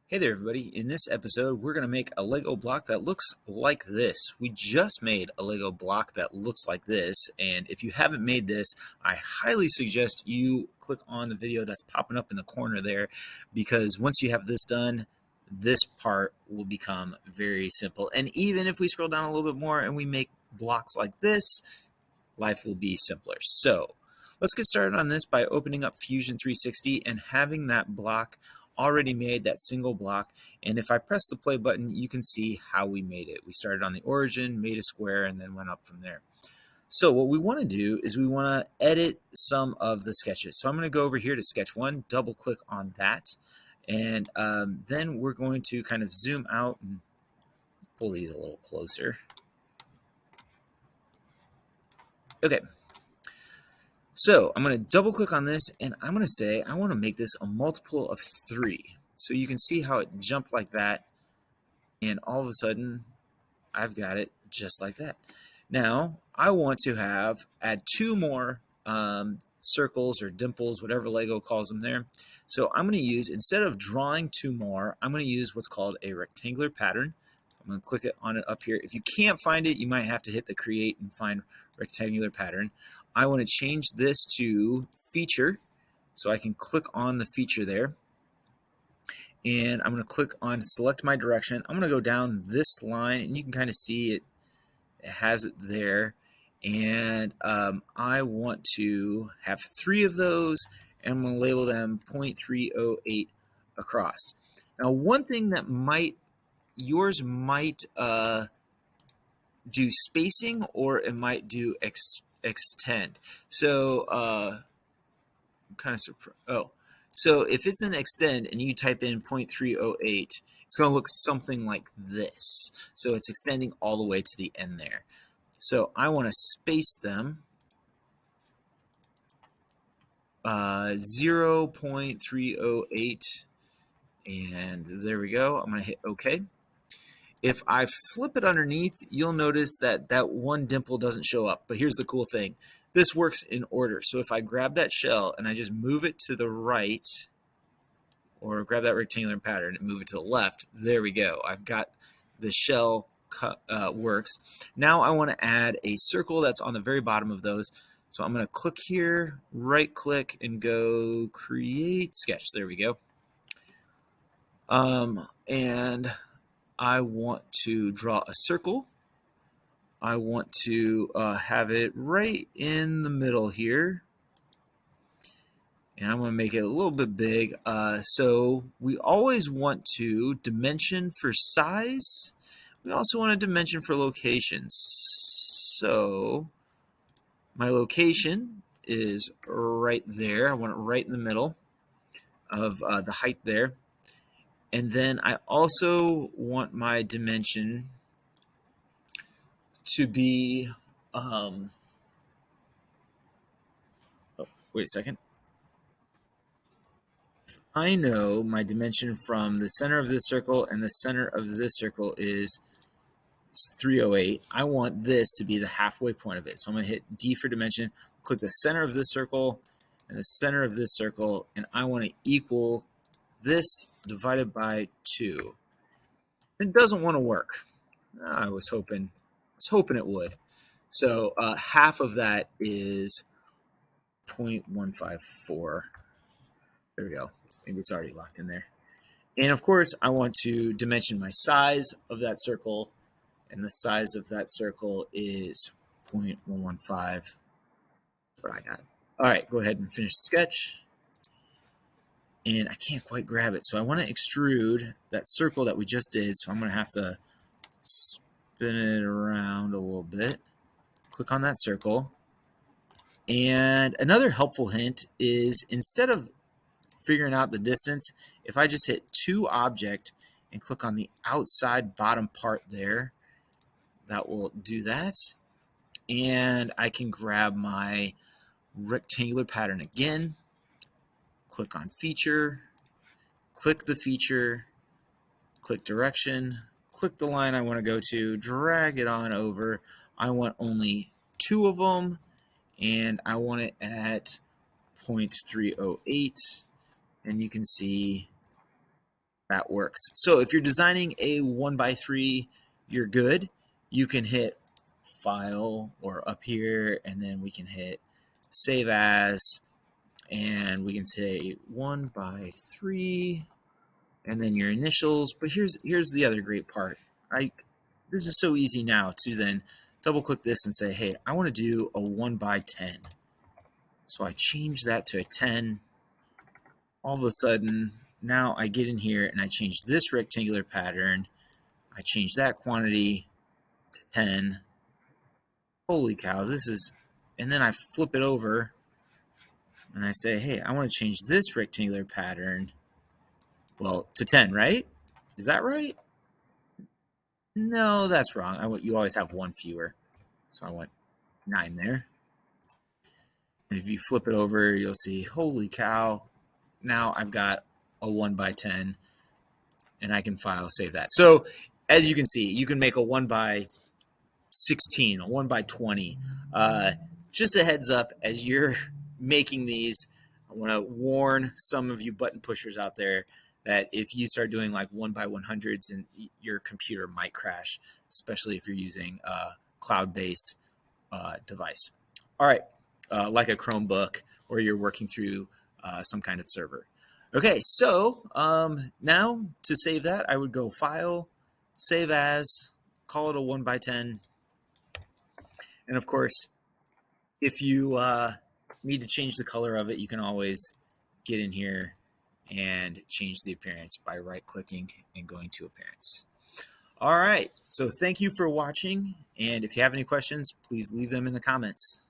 Hey there everybody, in this episode we're going to make a Lego block that looks like this. We just made a Lego block that looks like this, and if you haven't made this, I highly suggest you click on the video that's popping up in the corner there, because once you have this done, this part will become very simple. And even if we scroll down a little bit more and we make blocks like this, life will be simpler. So let's get started on this by opening up Fusion 360 and having that block already made, that single block. And if I press the play button, you can see how we made it. We started on the origin, made a square, and then went up from there. So what we want to do is we want to edit some of the sketches. So I'm going to go over here to sketch one, double click on that, and then we're going to kind of zoom out and pull these a little closer. Okay. So I'm going to double click on this and I'm going to say I want to make this a multiple of 3. So you can see how it jumped like that, and all of a sudden I've got it just like that. Now I want to add 2 more circles or dimples, whatever Lego calls them there. So I'm going to use, instead of drawing 2 more, I'm going to use what's called a rectangular pattern. I'm going to click it on it up here. If you can't find it, you might have to hit the create and find rectangular pattern. I want to change this to feature, so I can click on the feature there. And I'm going to click on select my direction. I'm going to go down this line, and you can kind of see it has it there. And I want to have 3 of those, and I'm going to label them 0.308 across. Now, one thing that yours might do spacing, or it might do extend. So I'm kind of surprised. Oh, so if it's an extend and you type in 0.308, it's going to look something like this. So it's extending all the way to the end there. So I want to space them 0.308, and there we go. I'm going to hit OK. If I flip it underneath, you'll notice that that one dimple doesn't show up. But here's the cool thing. This works in order. So if I grab that shell and I just move it to the right, or grab that rectangular pattern and move it to the left, there we go. I've got the shell works. Now I want to add a circle that's on the very bottom of those. So I'm going to click here, right click, and go create sketch. There we go. And I want to draw a circle. I want to have it right in the middle here. And I'm going to make it a little bit big. So we always want to dimension for size. We also want to dimension for location. So my location is right there. I want it right in the middle of the height there. And then I also want my dimension to be, oh, wait a second. I know my dimension from the center of this circle and the center of this circle is 308. I want this to be the halfway point of it. So I'm going to hit D for dimension, click the center of this circle and the center of this circle, and I want to equal this divided by 2. It doesn't want to work. I was hoping it would. So half of that is 0.154. There we go. Maybe it's already locked in there. And of course, I want to dimension my size of that circle, and the size of that circle is 0.115. That's what I got. All right, go ahead and finish the sketch. And I can't quite grab it, so I want to extrude that circle that we just did, so I'm going to have to spin it around a little bit. Click on that circle. And another helpful hint is, instead of figuring out the distance, if I just hit to object and click on the outside bottom part there, that will do that. And I can grab my rectangular pattern again, click on feature, click the feature, click direction, click the line I want to go to, drag it on over. I want only 2 of them, and I want it at 0.308. And you can see that works. So if you're designing a 1x3, you're good. You can hit File or up here, and then we can hit Save As, and we can say 1x3, and then your initials. But here's the other great part. This is so easy now to then double click this and say, hey, I want to do a 1x10. So I change that to a 10. All of a sudden, now I get in here and I change this rectangular pattern. I change that quantity to 10. Holy cow, this is, and then I flip it over and I say, hey, I want to change this rectangular pattern, well, to 10, right? Is that right? No, that's wrong. You always have one fewer. So I want 9 there. And if you flip it over, you'll see, holy cow, now I've got a 1x10, and I can file save that. So as you can see, you can make a 1x16, a 1x20. Just a heads up, as you're making these, I want to warn some of you button pushers out there that if you start doing like 1x100s, and your computer might crash, especially if you're using a cloud-based device. All right, like a Chromebook, or you're working through some kind of server. Okay, so now to save that, I would go File, Save As, call it a 1x10. And of course, if you need to change the color of it, you can always get in here and change the appearance by right-clicking and going to Appearance. All right, so thank you for watching, and if you have any questions, please leave them in the comments.